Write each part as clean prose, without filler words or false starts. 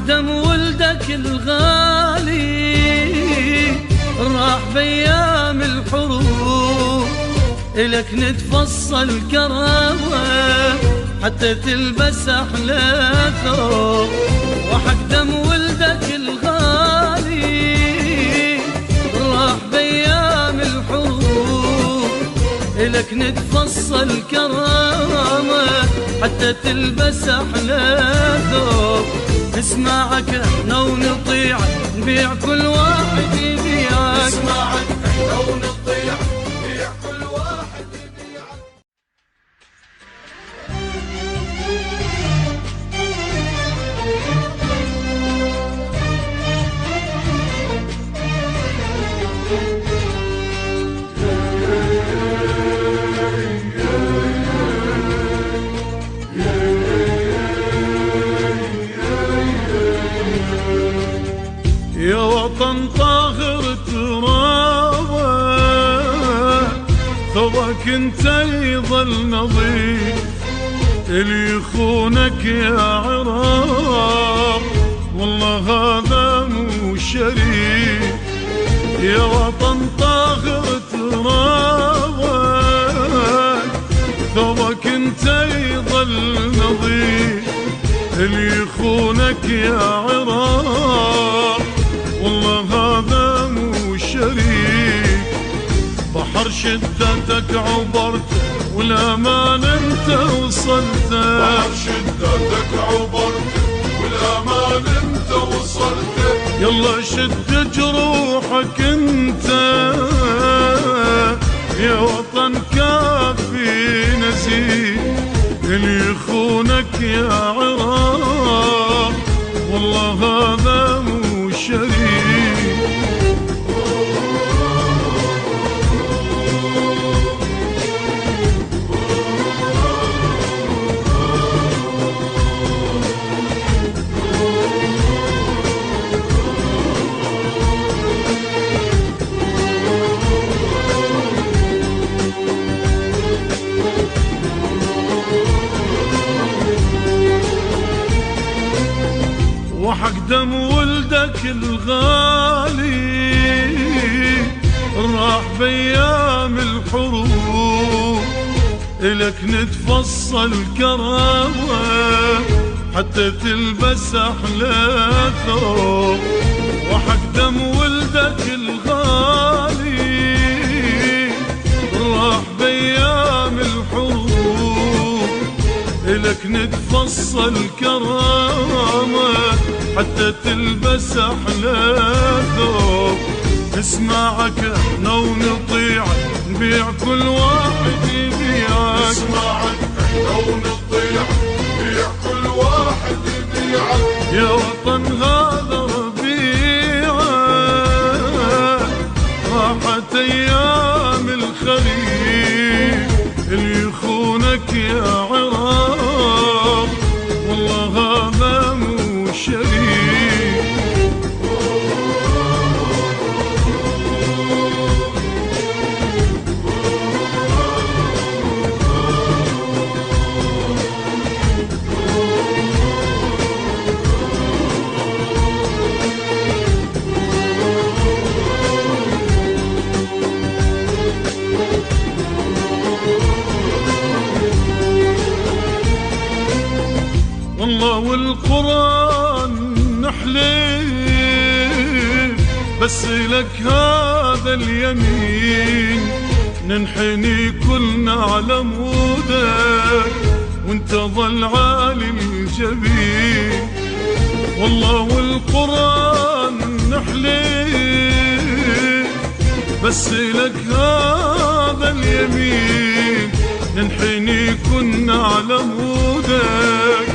دم ولدك الغالي راح بأيام الحروب، إلك نتفصل كرامة حتى تلبس أحلى ثوب. وحق دم ولدك الغالي راح بأيام الحروب، إلك نتفصل كرامة حتى تلبس أحلى ثوب. نسمعك احنا ونطيعك، نبيع كل واحد يبيعك. نسمعك احنا ونطيعك، نبيع كل واحد يبيعك. يا وطن طاهر ترابه، ثوبك انت يظل نظيف، اللي يخونك يا عراق والله هذا مو شريف. يا وطن طاهر ترابه، ثوبك انت يظل نظيف، اللي يخونك يا عراق والله هذا مو شريك. بحر شدتك عبرته والامان انت وصلته، بحر شدتك عبرته والامان انت وصلته. يلا شد جروحك انت يا وطن كافي نزيد، اللي يخونك يا عراق والله هذا مو شريك. وحق دم ولدك الغالي راح بأيام الحروب، إلك نتفصل كرامة حتى تلبس أحلى ثوب. وحق دم ولدك الغالي راح بأيام الحروب، إلك نتفصل كرامة حتى تلبس أحلى ثوب. نسمعك احنا ونطيعك، نبيع كل واحد يبيعك. نسمعك احنا ونطيعك، نبيع كل واحد يبيعك. يا وطن هذا ربيعك راحت أيام الخريف، اللي يخونك يا عراق والله هذا مو شريك. والله والقرآن نحلف، بس لك هذا اليمين، ننحني كلنا على مودك وانت ظل عالي الجبين. والله والقرآن نحلف، بس لك هذا اليمين، ننحني كلنا على مودك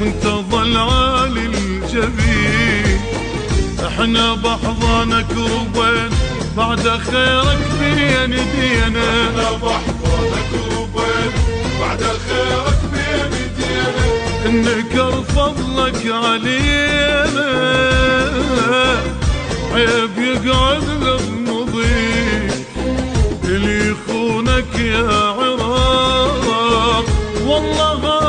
وانت ظل عالي الجبين. احنا بحضانك ربين بعد خيرك بين ايدينا، احنا بحضانك ربين بعد خيرك بين ايدينا. انكر فضلك علينا عيب يقعد للنظيف، اللي يخونك يا عراق والله